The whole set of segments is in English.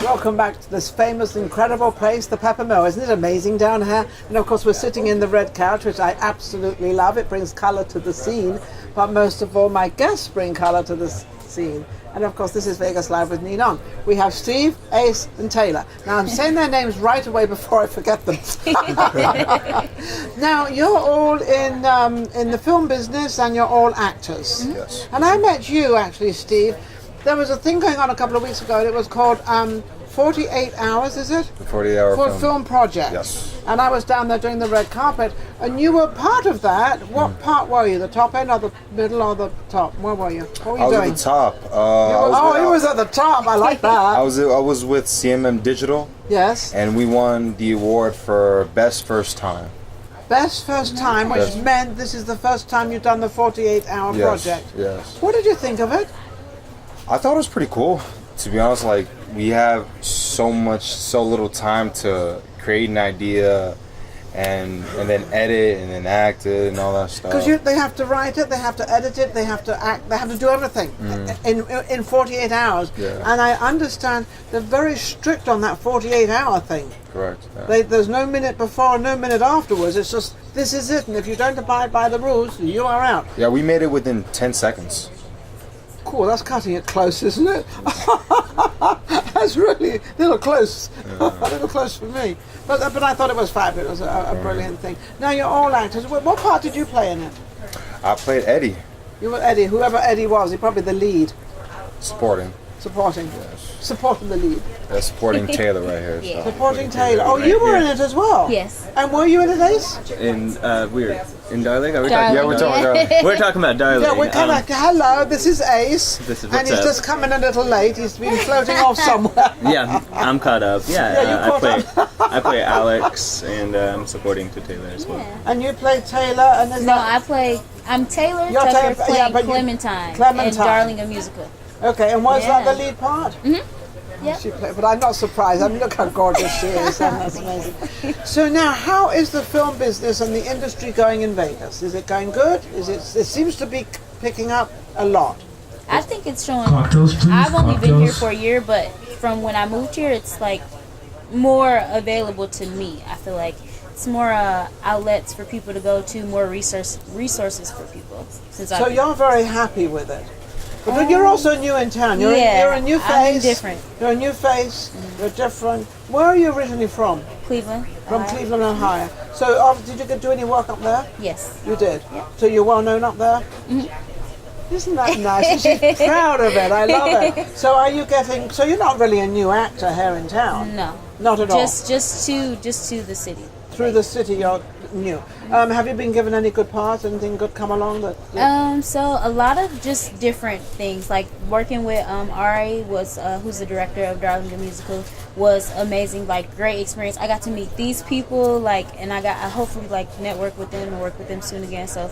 Welcome back to this famous, incredible place, the Pepper Mill. Isn't it amazing down here? And of course we're sitting in the red couch, which I absolutely love. It brings colour to the scene, but most of all my guests bring colour to the scene. And of course this is Vegas Live with Ninon. We have Steve, Ace and Taylor. Now I'm saying their names right away before I forget them. Now you're all in the film business and you're all actors. Yes. And I met you actually, Steve. There was a thing going on a couple of weeks ago and it was called 48 Hours, is it? The 48-hour film project. Yes. And I was down there doing the red carpet, and you were part of that. What part were you? The top end or the middle or the top? Where were you? What were you doing? I was at the top. He was at the top. I like that. I was with CMM Digital. Yes. And we won the award for Best First Time. Best first time, which meant this is the first time you've done the 48-hour project. Yes. What did you think of it? I thought it was pretty cool. To be honest, like we have so little time to create an idea and then edit and then act it and all that stuff. Because they have to write it, they have to edit it, they have to act, they have to do everything in 48 hours. Yeah. And I understand they're very strict on that 48-hour thing. Correct. Yeah. There's no minute before, no minute afterwards. It's just, this is it, and if you don't abide by the rules, you are out. Yeah, we made it within 10 seconds. Cool, that's cutting it close, isn't it? That's really a little close. A little close for me. But I thought it was fabulous, a brilliant thing. Now you're all actors. What part did you play in it? I played Eddie. You were Eddie, whoever Eddie was. He's probably the lead. Supporting. Supporting. Yes. Supporting the lead. Yeah, supporting Taylor right here. Yeah. So. Supporting Taylor. Oh, you were in it as well? Yes. And were you in it, Ace? We're in Darling? Are we Darling. Yeah, we're talking about We're talking about Darling. Yeah, we're kind of hello, this is Ace. This is and what's he's up. just come in a little late. He's been floating off somewhere. Yeah, I'm caught up. Yeah, Yeah, you I play Alex, and I'm supporting to Taylor as well. And you play Taylor, and there's No, I'm Taylor. You're Tucker Taylor, yeah, playing but Clementine, Clementine. in Darling a Musical. Okay, and was that Yeah. the lead part? Yep. She played, but I'm not surprised. I mean, look how gorgeous she is. And that's amazing. So now, how is the film business and the industry going in Vegas? Is it going good? It seems to be picking up a lot. I think it's showing. Cocktails, please. I've only been here Cocktails. for a year, but from when I moved here, it's like more available to me. I feel like it's more outlets for people to go to, more resources for people. So you're very happy with it. But you're also new in town. You're a new face. I'm different. You're a new face. You're different. Where are you originally from? Cleveland. From Cleveland, Ohio. So did you do any work up there? Yes. You did? Yeah. So you're well known up there? Isn't that nice? And she's proud of it. I love it. So so you're not really a new actor here in town? No. Not at all? Just to the city. Through the city you're new. Have you been given any good parts? Anything good come along that? So a lot of just different things, like working with Ari was who's the director of Darling the Musical, was amazing. Like, great experience. I got to meet these people, and I hopefully network with them and work with them soon again. So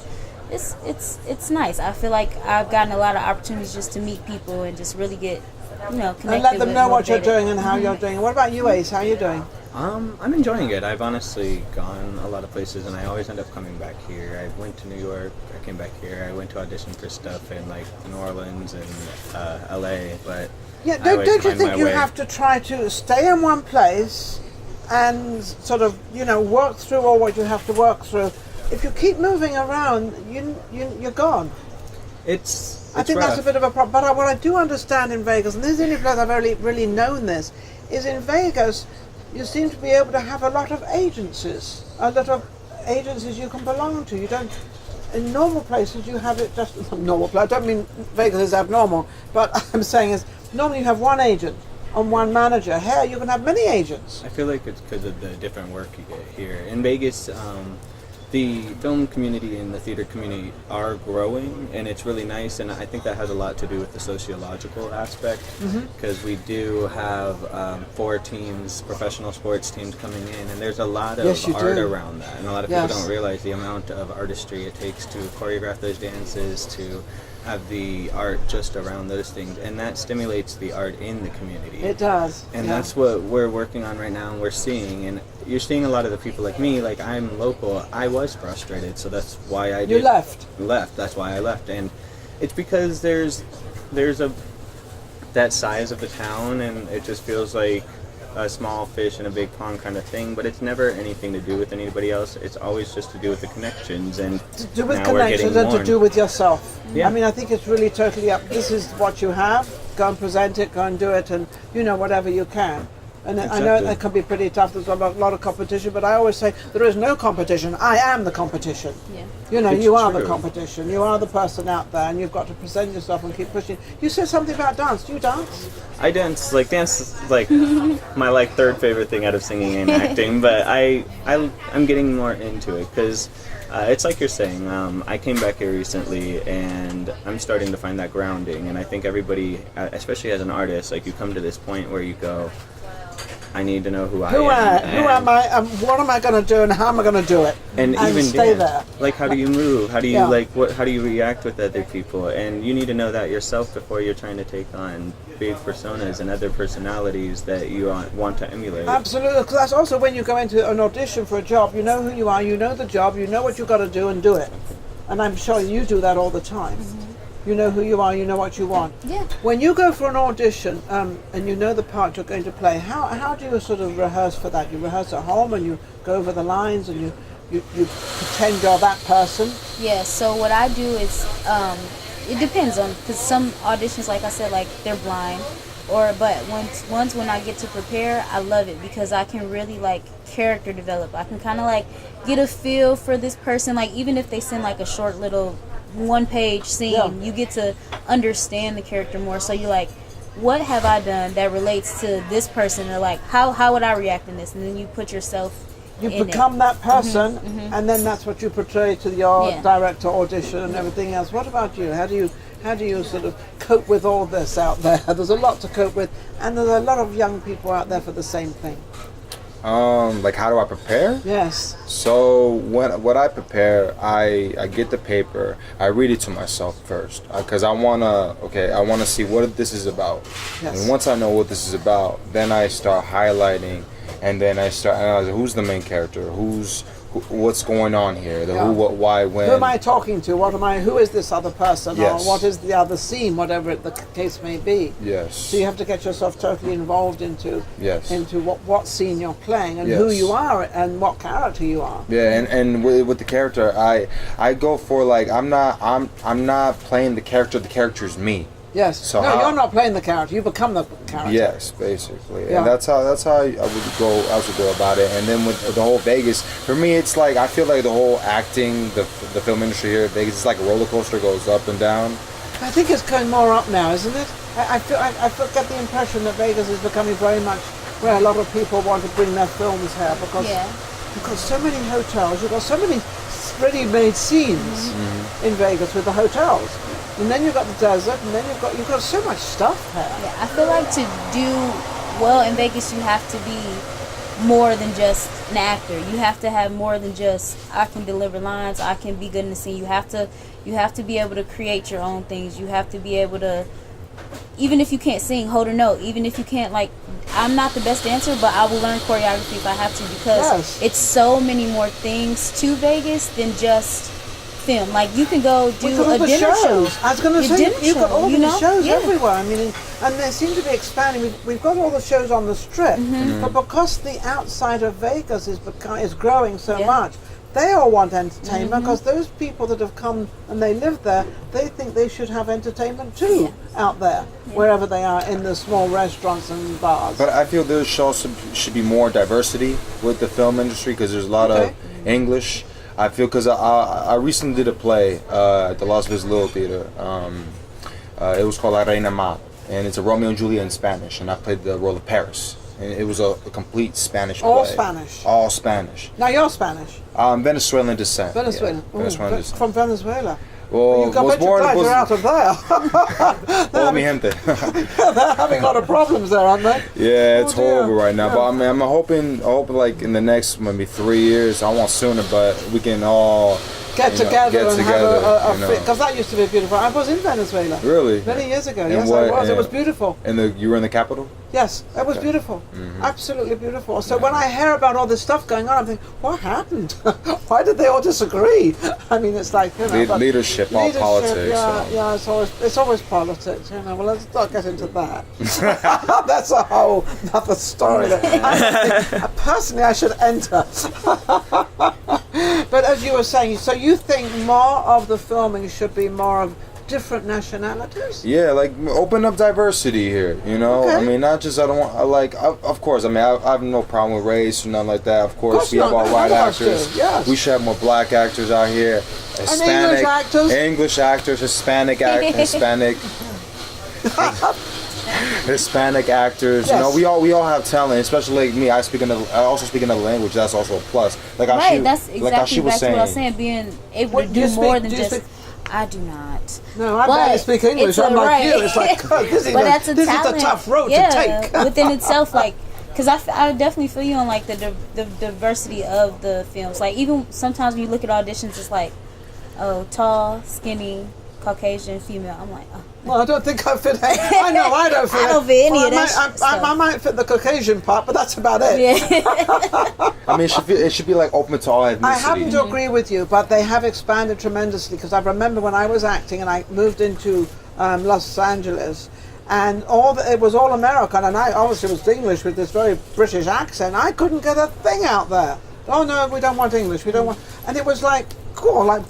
it's nice. I feel like I've gotten a lot of opportunities just to meet people and just really get connected. And let them know what you're motivated. doing and how you're doing. What about you, Ace? How are you doing? I'm enjoying it. I've honestly gone a lot of places, and I always end up coming back here. I went to New York. I came back here. I went to audition for stuff in New Orleans and LA, but Yeah, I always don't you find think my you way. have to try to stay in one place and sort of, work through all what you have to work through? If you keep moving around, you're gone. I think that's a bit of a problem. But what I do understand in Vegas, and this is the only place I've really known this, is in Vegas, you seem to be able to have a lot of agencies. A lot of agencies you can belong to. You don't. In normal places, you have it just normal. I don't mean Vegas is abnormal, but I'm saying is normally you have one agent and one manager. Here, you can have many agents. I feel like it's because of the different work you get here. In Vegas, the film community and the theater community are growing, and it's really nice, and I think that has a lot to do with the sociological aspect, because we do have 4 teams, professional sports teams coming in, and there's a lot of art around that, and a lot of people don't realize the amount of artistry it takes to choreograph those dances, to have the art just around those things, and that stimulates the art in the community. It does. And that's what we're working on right now, and we're seeing, and you're seeing a lot of the people like me, like I'm local, I was frustrated, so that's why I left. That's why I left, and it's because there's a that size of the town, and it just feels like a small fish in a big pond kind of thing. But it's never anything to do with anybody else. It's always just to do with the connections, and To do with now we're getting connections and to more. do with yourself. Yeah. I mean, I think it's really totally up. This is what you have. Go and present it. Go and do it, and whatever you can. And I know Exactly. that can be pretty tough. There's a lot of competition, but I always say there is no competition. I am the competition. Yeah. It's You are the true. competition. You are the person out there, and you've got to present yourself and keep pushing. You said something about dance. Do you dance? I dance is like my third favorite thing out of singing and acting, but I'm getting more into it because it's like you're saying. I came back here recently, and I'm starting to find that grounding. And I think everybody, especially as an artist, like you come to this point where you go, I need to know who I am. Who am I? What am I going to do, and how am I going to do it? And even stay dance. there. Like, how do you move? How do you Yeah. How do you react with other people? And you need to know that yourself before you're trying to take on big personas and other personalities that you want to emulate. Absolutely, because that's also when you go into an audition for a job. You know who you are. You know the job. You know what you've got to do, and do it. And I'm sure you do that all the time. You know who you are, you know what you want. Yeah. When you go for an audition and you know the part you're going to play, how do you sort of rehearse for that? You rehearse at home and you go over the lines and you pretend you're that person? Yeah, so what I do is, it depends on, because some auditions, like I said, like they're blind, but once when I get to prepare, I love it because I can really like character develop. I can kind of like get a feel for this person, like even if they send like a short little one-page scene, you get to understand the character more. So you're like, what have I done that relates to this person, or like how would I react in this, and then you put yourself You in become it. that person, and then that's what you portray to your Yeah. director audition and everything else. What about you? How do you sort of cope with all this out there? There's a lot to cope with, and there's a lot of young people out there for the same thing. Like how do I prepare? Yes. So what I prepare, I get the paper, I read it to myself first, because I wanna see what this is about. Yes. And once I know what this is about, then I start highlighting, and then I start analyzing who's the main character, what's going on here, the who, what, why, when. Who am I talking to? Who is this other person? Yes. Or what is the other scene, whatever the case may be. Yes. So you have to get yourself totally involved into Yes. what scene you're playing and who Yes. you are and what character you are. Yeah, and with the character, I go for like I'm not playing the character. The character is me. Yes. So no, how- you're not playing the character. You become the character. Yes, basically, Yeah. and that's how I would go about it. And then with the whole Vegas, for me, it's like I feel like the whole acting, the film industry here at Vegas, it's like a roller coaster, goes up and down. I think it's going more up now, isn't it? I get the impression that Vegas is becoming very much where a lot of people want to bring their films here because you've got so many hotels, you've got so many ready-made scenes in Vegas with the hotels. And then you've got the desert, and then you've got so much stuff here. Yeah, I feel like to do well in Vegas, you have to be more than just an actor. You have to have more than just I can deliver lines, I can be good in the scene. You have to be able to create your own things. You have to be able to, even if you can't sing, hold a note. Even if you can't, like, I'm not the best dancer, but I will learn choreography if I have to, because it's so many more things to Vegas than just film. Like, you can go do Because a of the dinner show. I was going to Your say, dinner you've got show, all you these know? shows Yeah. everywhere. I mean, and they seem to be expanding. We've got all the shows on the Strip, but because the outside of Vegas is growing so much, they all want entertainment, because those people that have come and they live there, they think they should have entertainment too out there, wherever they are, in the small restaurants and bars. But I feel there should be more diversity with the film industry, because there's a lot of English. I feel, because I recently did a play at the Las Vegas Little Theater. It was called La Reina Ma, and it's a Romeo and Juliet in Spanish, and I played the role of Paris. And it was a complete Spanish All play. Spanish. All Spanish. Now you're Spanish. Venezuelan descent. Venezuela. Yeah, Venezuelan descent. From Venezuela. Well, You got was bet born. you're glad you're out of there. Hola, mi gente. They're having a lot of problems there, aren't they? Yeah, it's Oh, dear. horrible right now. Yeah. But I mean, I'm hoping like in the next maybe 3 years. I want sooner, but we can all get together and have a you know. because that used to be beautiful. I was in Venezuela. Really? Many years ago. And Yes, what- I was. It and- was beautiful. And you were in the capital? Yes, it was beautiful. Absolutely beautiful. So when I hear about all this stuff going on, I'm thinking, what happened? Why did they all disagree? I mean, it's like, you know, but Leadership, all politics. Yeah, so. yeah, it's always politics. You know, well, let's not get into that. That's a whole other story. That I think, personally, I should enter. But as you were saying, so you think more of the filming should be more of different nationalities? Yeah, like open up diversity here, you know. Okay. I mean, not just I don't want of course. I mean, I have no problem with race or nothing like that. Of course, we have not. all white None of us actors. do, yes. We should have more black actors out here. Hispanic English actors? Hispanic Hispanic actors. Yes. You know, we all have talent. Especially like me, I also speak another language. That's also a plus. Like Right, that's exactly like she was back to what I was saying. saying, being able What, to do you do more speak- than do you just. speak- I do not. No, I But barely speak English. it's I'm like right. you. It's like, God, this is But that's a this talent. is a tough road yeah, to take. within itself, like, because I definitely feel you on like the diversity of the films. Like even sometimes when you look at auditions, it's like, oh, tall, skinny, Caucasian, female. I'm like, oh. Well, I don't think I fit. I know I don't fit. I don't fit any well, of that I might fit the Caucasian part, but that's about it. Yeah. I mean, it should be like open to all ethnicities. I happen to agree with you, but they have expanded tremendously because I remember when I was acting and I moved into Los Angeles, and it was all American, and I obviously was English with this very British accent. I couldn't get a thing out there. Oh no, we don't want English. We don't want, and it was like cool, like.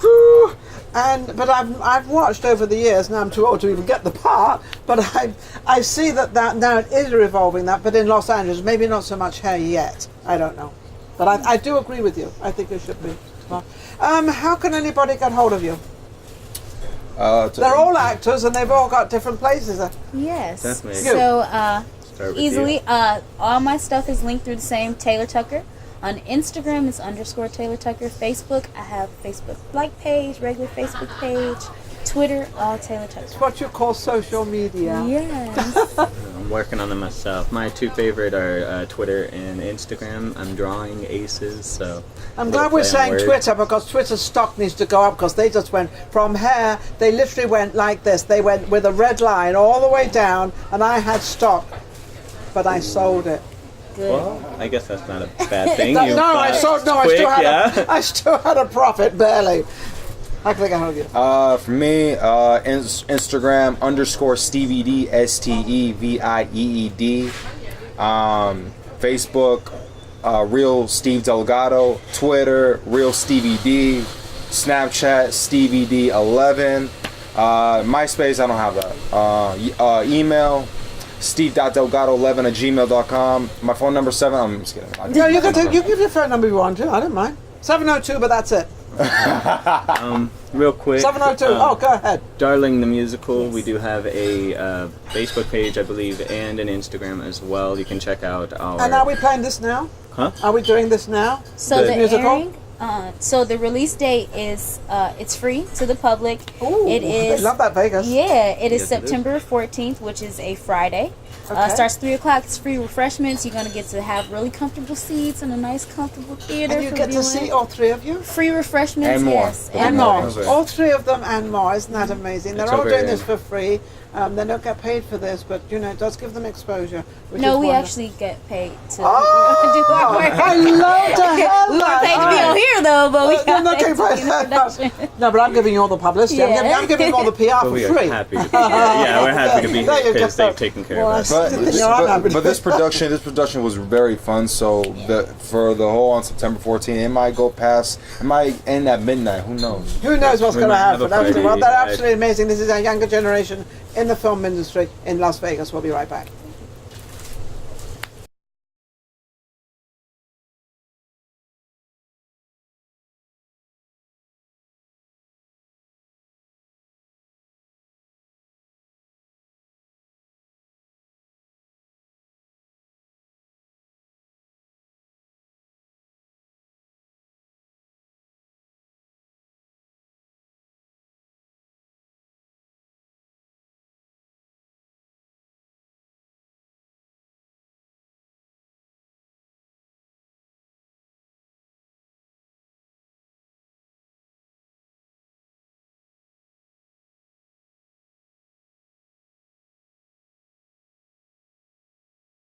But I've watched over the years. Now I'm too old to even get the part. But I see that now it is revolving that. But in Los Angeles, maybe not so much here yet. I don't know. But I do agree with you. I think it should be. How can anybody get hold of you? They're all actors and they've all got different places. Yes. Definitely. So Start with easily, all my stuff is linked through the same Taylor Tucker. On Instagram, it's _Taylor Tucker. Facebook, I have Facebook like page, regular Facebook page. Twitter, all Taylor Tucker. It's what you call social media. Yes. I'm working on them myself. My two favorite are Twitter and Instagram. I'm drawing aces, so. I'm glad we're saying Twitter because Twitter's stock needs to go up because they just went from here, they literally went like this. They went with a red line all the way down and I had stock, but I sold it. Good. Well, I guess that's not a bad thing. No, You I bought sold. No, quick, I still had a profit barely. How can I get hold of you? For me, Instagram _StevieD STEVIEED. Facebook, Real Steve Delgado. Twitter, Real Stevie D. Snapchat, StevieD11. MySpace, I don't have that. Email, steve.delgado11@gmail.com. My phone number 7. I'm just kidding. Yeah, you can give your phone number if you want to. I don't mind. 702, but that's it. Real quick. 702. Oh, go ahead. Darling the Musical. We do have a Facebook page, I believe, and an Instagram as well. You can check out our. And are we playing this now? Huh? Are we doing this now? So the musical? airing, so the release date is it's free to the public. Ooh, it is. they love that Vegas. Yeah, it is Yes, it is. September 14th, which is a Friday. Okay. Starts 3 o'clock. It's free refreshments. You're gonna get to have really comfortable seats and a nice, comfortable theater. And you for get to viewing. see all three of you? Free refreshments, And more. yes, And more. more. Okay. All three of them and more. Isn't that amazing? They're It's all over doing in- this for free. They don't get paid for this, but you know, it does give them exposure. Which No, is we wonderful. actually get paid to do Oh, our work. I love to have We that. weren't paid to be on here though, but we You're got not paid getting to be paid. in the production. No, but I'm giving you all the publicity. Yeah. I'm giving you all the PR But for we free. are happy to be here. Yeah, we're happy to be There here you because go. they've taken care Well, of us. But, You're not happy. but this production was very fun. So for the whole on September 14th, it might go past. It might end at midnight. Who knows? Who knows what's We going to might have a happen? party. Well, they're absolutely amazing. This is our younger generation in the film industry in Las Vegas. We'll be right back.